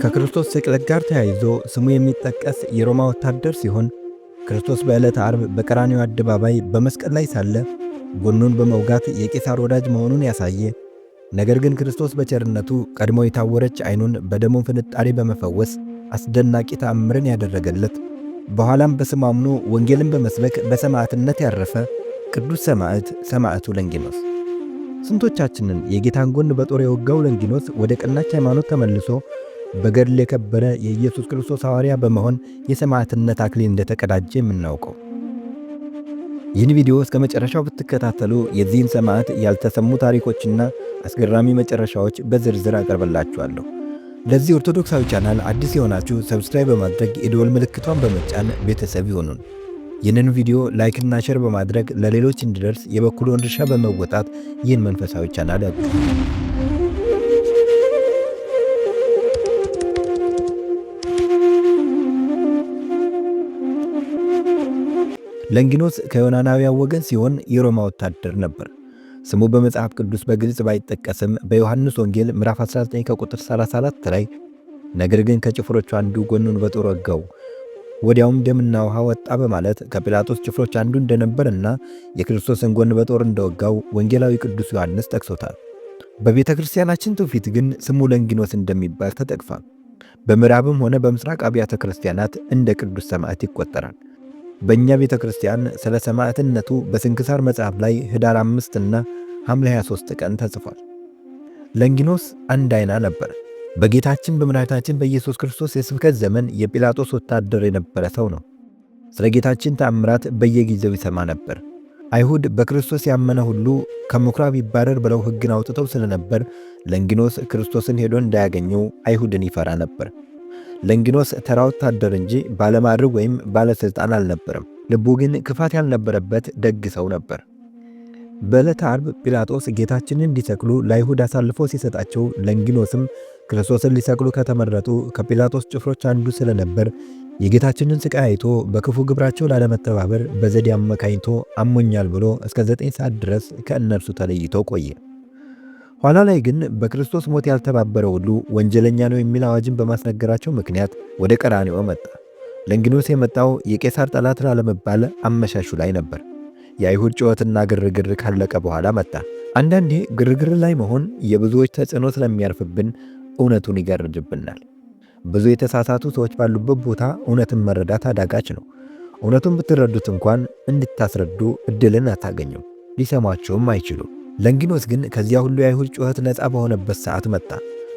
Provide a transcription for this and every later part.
ከክርስቶስ ስቅለት ጋር ተያይዞ ስሙ የሚጠቀስ የሮማ ወታደር ሲሆን ክርስቶስ በዕለተ ዓርብ በቀራንዮ አደባባይ በመስቀል ላይ ሳለ ጎኑን በመውጋት የቄሳር ወዳጅ መሆኑን ያሳየ፣ ነገር ግን ክርስቶስ በቸርነቱ ቀድሞ የታወረች ዓይኑን በደሙ ፍንጣሪ በመፈወስ አስደናቂ ተአምርን ያደረገለት፣ በኋላም በስሙ አምኖ ወንጌልን በመስበክ በሰማዕትነት ያረፈ ቅዱስ ሰማዕት ሰማዕቱ ለንጊኖስ። ስንቶቻችንን የጌታን ጎን በጦር የወጋው ለንጊኖስ ወደ ቀናች ሃይማኖት ተመልሶ በገድል የከበረ የኢየሱስ ክርስቶስ ሐዋርያ በመሆን የሰማዕትነት አክሊል እንደተቀዳጀ የምናውቀው። ይህን ቪዲዮ እስከ መጨረሻው ብትከታተሉ የዚህን ሰማዕት ያልተሰሙ ታሪኮችና አስገራሚ መጨረሻዎች በዝርዝር አቀርብላችኋለሁ። ለዚህ ኦርቶዶክሳዊ ቻናል አዲስ የሆናችሁ ሰብስክራይብ በማድረግ የደወል ምልክቷን በመጫን ቤተሰብ ይሁኑን። ይህንን ቪዲዮ ላይክና ሼር በማድረግ ለሌሎች እንዲደርስ የበኩሉን ድርሻ በመወጣት ይህን መንፈሳዊ ቻናል ያግዙ። ለንጊኖስ ከዮናናውያን ወገን ሲሆን የሮማ ወታደር ነበር። ስሙ በመጽሐፍ ቅዱስ በግልጽ ባይጠቀስም በዮሐንስ ወንጌል ምዕራፍ 19 ከቁጥር 34 ላይ ነገር ግን ከጭፍሮቹ አንዱ ጎኑን በጦር ወጋው፣ ወዲያውም ደምና ውሃ ወጣ በማለት ከጲላጦስ ጭፍሮች አንዱ እንደነበርና የክርስቶስን ጎን በጦር እንደወጋው ወንጌላዊ ቅዱስ ዮሐንስ ጠቅሶታል። በቤተ ክርስቲያናችን ትውፊት ግን ስሙ ለንጊኖስ እንደሚባል ተጠቅሷል። በምዕራብም ሆነ በምስራቅ አብያተ ክርስቲያናት እንደ ቅዱስ ሰማዕት ይቆጠራል። በእኛ ቤተ ክርስቲያን ስለ ሰማዕትነቱ በስንክሳር መጽሐፍ ላይ ኅዳር 5 እና ሐምሌ 23 ቀን ተጽፏል። ለንጊኖስ አንድ ዓይና ነበር። በጌታችን በመድኃኒታችን በኢየሱስ ክርስቶስ የስብከት ዘመን የጲላጦስ ወታደር የነበረ ሰው ነው። ስለ ጌታችን ተአምራት በየጊዜው ይሰማ ነበር። አይሁድ በክርስቶስ ያመነ ሁሉ ከምኵራብ ይባረር ብለው ሕግን አውጥተው ስለነበር ለንጊኖስ ክርስቶስን ሄዶ እንዳያገኘው አይሁድን ይፈራ ነበር። ለንጊኖስ ተራ ወታደር እንጂ ባለማዕረግ ወይም ባለሥልጣን አልነበረም። ልቡ ግን ክፋት ያልነበረበት ደግ ሰው ነበር። በዕለተ ዓርብ ጲላጦስ ጌታችንን እንዲሰቅሉ ለአይሁድ አሳልፎ ሲሰጣቸው ለንጊኖስም ክርስቶስን ሊሰቅሉ ከተመረጡ ከጲላጦስ ጭፍሮች አንዱ ስለነበር የጌታችንን ሥቃይ አይቶ በክፉ ግብራቸው ላለመተባበር በዘዴ አመካኝቶ አሞኛል ብሎ እስከ 9 ሰዓት ድረስ ከእነርሱ ተለይቶ ቆየ። ኋላ ላይ ግን በክርስቶስ ሞት ያልተባበረ ሁሉ ወንጀለኛ ነው የሚል አዋጅን በማስነገራቸው ምክንያት ወደ ቀራንዮ መጣ። ለንጊኖስ የመጣው የቄሳር ጠላት ላለመባል አመሻሹ ላይ ነበር። የአይሁድ ጩኸትና ግርግር ካለቀ በኋላ መጣ። አንዳንዴ ግርግር ላይ መሆን የብዙዎች ተጽዕኖ ስለሚያርፍብን እውነቱን ይጋርድብናል። ብዙ የተሳሳቱ ሰዎች ባሉበት ቦታ እውነትን መረዳት አዳጋች ነው። እውነቱን ብትረዱት እንኳን እንድታስረዱ እድልን አታገኙም፣ ሊሰሟቸውም አይችሉም። ለንጊኖስ ግን ከዚያ ሁሉ የአይሁድ ጩኸት ነፃ በሆነበት ሰዓት መጣ።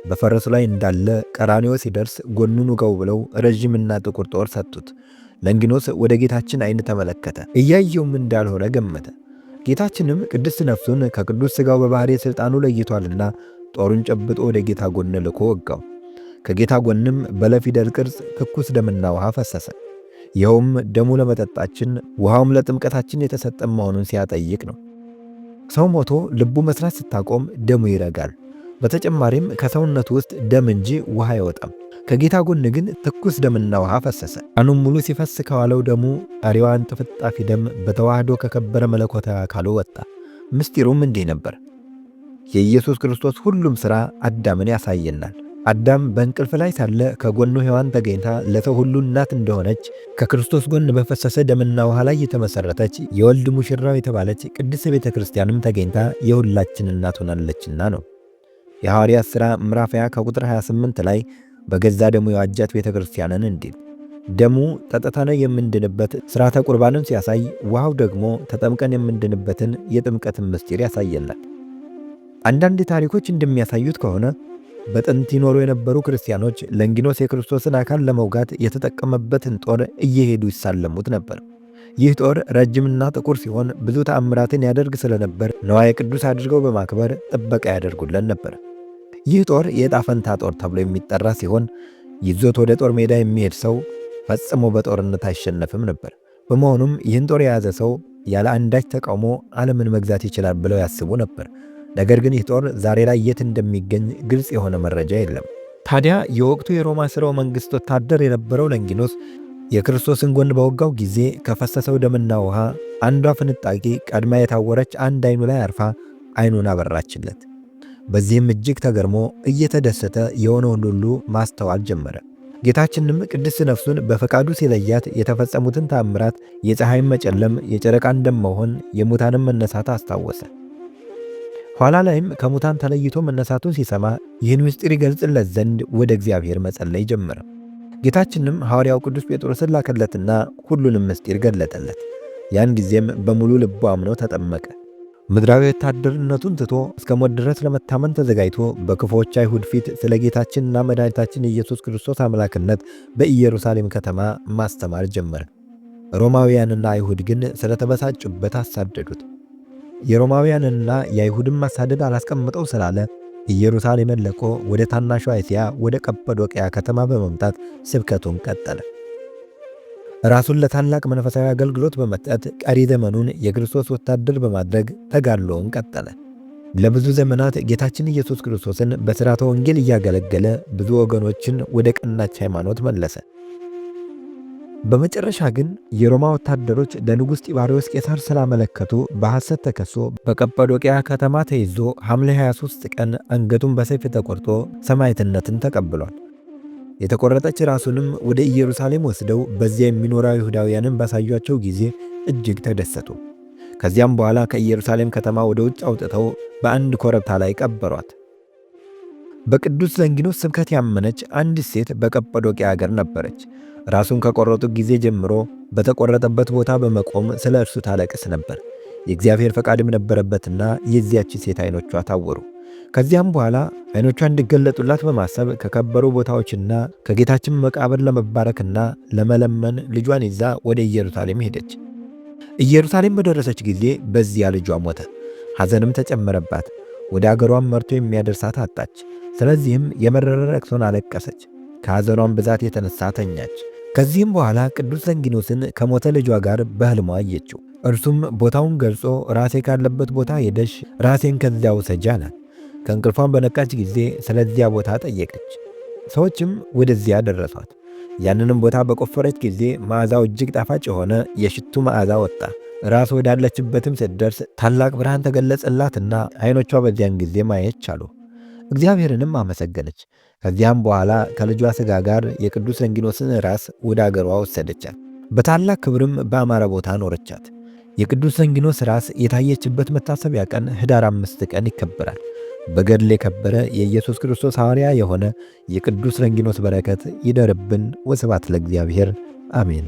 በፈረሱ ላይ እንዳለ ቀራንዮ ሲደርስ ጎኑን ውጋው ብለው ረዥምና ጥቁር ጦር ሰጡት። ለንጊኖስ ወደ ጌታችን ዓይን ተመለከተ፣ እያየውም እንዳልሆነ ገመተ። ጌታችንም ቅድስት ነፍሱን ከቅዱስ ሥጋው በባሕርይ ሥልጣኑ ለይቷልና ጦሩን ጨብጦ ወደ ጌታ ጎን ልኮ ወጋው። ከጌታ ጎንም በለፊደል ቅርጽ ትኩስ ደምና ውሃ ፈሰሰ። ይኸውም ደሙ ለመጠጣችን ውሃውም ለጥምቀታችን የተሰጠ መሆኑን ሲያጠይቅ ነው። ሰው ሞቶ ልቡ መስራት ስታቆም ደሙ ይረጋል። በተጨማሪም ከሰውነቱ ውስጥ ደም እንጂ ውሃ አይወጣም። ከጌታ ጎን ግን ትኩስ ደምና ውሃ ፈሰሰ። ቀኑን ሙሉ ሲፈስ ከዋለው ደሙ አሪዋን ጥፍጣፊ ደም በተዋህዶ ከከበረ መለኮታዊ አካሉ ወጣ። ምስጢሩም እንዲህ ነበር። የኢየሱስ ክርስቶስ ሁሉም ሥራ አዳምን ያሳየናል። አዳም በእንቅልፍ ላይ ሳለ ከጎኑ ሔዋን ተገኝታ ለሰው ሁሉ እናት እንደሆነች ከክርስቶስ ጎን በፈሰሰ ደምና ውሃ ላይ የተመሠረተች የወልድ ሙሽራው የተባለች ቅድስት ቤተ ክርስቲያንም ተገኝታ የሁላችን እናት ሆናለችና ነው። የሐዋርያት ሥራ ምዕራፍ 20 ከቁጥር 28 ላይ በገዛ ደሙ የዋጃት ቤተ ክርስቲያንን እንዲል ደሙ ጠጥተን የምንድንበት ሥርዓተ ቁርባንን ሲያሳይ፣ ውሃው ደግሞ ተጠምቀን የምንድንበትን የጥምቀትን ምስጢር ያሳየናል። አንዳንድ ታሪኮች እንደሚያሳዩት ከሆነ በጥንት ይኖሩ የነበሩ ክርስቲያኖች ለንጊኖስ የክርስቶስን አካል ለመውጋት የተጠቀመበትን ጦር እየሄዱ ይሳለሙት ነበር። ይህ ጦር ረጅምና ጥቁር ሲሆን ብዙ ተአምራትን ያደርግ ስለነበር ነዋየ ቅዱስ አድርገው በማክበር ጥበቃ ያደርጉለን ነበር። ይህ ጦር የዕጣ ፈንታ ጦር ተብሎ የሚጠራ ሲሆን ይዞት ወደ ጦር ሜዳ የሚሄድ ሰው ፈጽሞ በጦርነት አይሸነፍም ነበር። በመሆኑም ይህን ጦር የያዘ ሰው ያለ አንዳች ተቃውሞ ዓለምን መግዛት ይችላል ብለው ያስቡ ነበር። ነገር ግን ይህ ጦር ዛሬ ላይ የት እንደሚገኝ ግልጽ የሆነ መረጃ የለም። ታዲያ የወቅቱ የሮማ ሥርወ መንግሥት ወታደር የነበረው ለንጊኖስ የክርስቶስን ጎን በወጋው ጊዜ ከፈሰሰው ደምና ውሃ አንዷ ፍንጣቂ ቀድማ የታወረች አንድ ዓይኑ ላይ አርፋ ዓይኑን አበራችለት። በዚህም እጅግ ተገርሞ እየተደሰተ የሆነውን ሁሉ ማስተዋል ጀመረ። ጌታችንም ቅድስት ነፍሱን በፈቃዱ ሲለያት የተፈጸሙትን ተአምራት፣ የፀሐይን መጨለም፣ የጨረቃን ደም መሆን፣ የሙታንም መነሳት አስታወሰ። ኋላ ላይም ከሙታን ተለይቶ መነሳቱን ሲሰማ ይህን ምስጢር ይገልጽለት ዘንድ ወደ እግዚአብሔር መጸለይ ጀመረ። ጌታችንም ሐዋርያው ቅዱስ ጴጥሮስን ላከለትና ሁሉንም ምስጢር ገለጠለት። ያን ጊዜም በሙሉ ልቡ አምኖ ተጠመቀ። ምድራዊ ወታደርነቱን ትቶ እስከ ሞት ድረስ ለመታመን ተዘጋጅቶ በክፉዎች አይሁድ ፊት ስለ ጌታችንና መድኃኒታችን ኢየሱስ ክርስቶስ አምላክነት በኢየሩሳሌም ከተማ ማስተማር ጀመረ። ሮማውያንና አይሁድ ግን ስለተበሳጩበት አሳደዱት። የሮማውያንና የአይሁድን ማሳደድ አላስቀምጠው ስላለ ኢየሩሳሌምን ለቆ ወደ ታናሿ እስያ ወደ ቀጰዶቅያ ከተማ በመምጣት ስብከቱን ቀጠለ። ራሱን ለታላቅ መንፈሳዊ አገልግሎት በመስጠት ቀሪ ዘመኑን የክርስቶስ ወታደር በማድረግ ተጋድሎውን ቀጠለ። ለብዙ ዘመናት ጌታችን ኢየሱስ ክርስቶስን በሥርዓተ ወንጌል እያገለገለ ብዙ ወገኖችን ወደ ቀናች ሃይማኖት መለሰ። በመጨረሻ ግን የሮማ ወታደሮች ለንጉሥ ጢባሪዎስ ቄሳር ስላመለከቱ በሐሰት ተከሶ በቀጰዶቅያ ከተማ ተይዞ ሐምሌ 23 ቀን አንገቱን በሰይፍ ተቆርጦ ሰማዕትነትን ተቀብሏል። የተቆረጠች ራሱንም ወደ ኢየሩሳሌም ወስደው በዚያ የሚኖሩ አይሁዳውያንን ባሳዩአቸው ጊዜ እጅግ ተደሰቱ። ከዚያም በኋላ ከኢየሩሳሌም ከተማ ወደ ውጭ አውጥተው በአንድ ኮረብታ ላይ ቀበሯት። በቅዱስ ዘንጊኖስ ስብከት ያመነች አንዲት ሴት በቀጰዶቅያ አገር ነበረች። ራሱን ከቆረጡ ጊዜ ጀምሮ በተቆረጠበት ቦታ በመቆም ስለ እርሱ ታለቅስ ነበር። የእግዚአብሔር ፈቃድም ነበረበትና የዚያች ሴት ዓይኖቿ ታወሩ። ከዚያም በኋላ ዓይኖቿ እንዲገለጡላት በማሰብ ከከበሩ ቦታዎችና ከጌታችን መቃብር ለመባረክና ለመለመን ልጇን ይዛ ወደ ኢየሩሳሌም ሄደች። ኢየሩሳሌም በደረሰች ጊዜ በዚያ ልጇ ሞተ። ሐዘንም ተጨመረባት። ወደ አገሯም መርቶ የሚያደርሳት አጣች። ስለዚህም የመረረ ለቅሶን አለቀሰች። ከሐዘኗም ብዛት የተነሳ ተኛች። ከዚህም በኋላ ቅዱስ ዘንጊኖስን ከሞተ ልጇ ጋር በሕልሟ አየችው። እርሱም ቦታውን ገልጾ ራሴ ካለበት ቦታ ሄደሽ ራሴን ከዚያ ውሰጂ አላት። ከእንቅልፏን በነቃች ጊዜ ስለዚያ ቦታ ጠየቀች። ሰዎችም ወደዚያ ደረሷት። ያንንም ቦታ በቆፈረች ጊዜ መዓዛው እጅግ ጣፋጭ የሆነ የሽቱ መዓዛ ወጣ። ራስ ወዳለችበትም ስትደርስ ታላቅ ብርሃን ተገለጸላትና ዓይኖቿ በዚያን ጊዜ ማየት ቻሉ። እግዚአብሔርንም አመሰገነች። ከዚያም በኋላ ከልጇ ሥጋ ጋር የቅዱስ ዘንጊኖስን ራስ ወደ አገሯ ወሰደቻት። በታላቅ ክብርም በአማረ ቦታ ኖረቻት። የቅዱስ ዘንጊኖስ ራስ የታየችበት መታሰቢያ ቀን ኅዳር 5 ቀን ይከበራል። በገድል የከበረ የኢየሱስ ክርስቶስ ሐዋርያ የሆነ የቅዱስ ዘንጊኖስ በረከት ይደርብን። ወስብሐት ለእግዚአብሔር አሜን።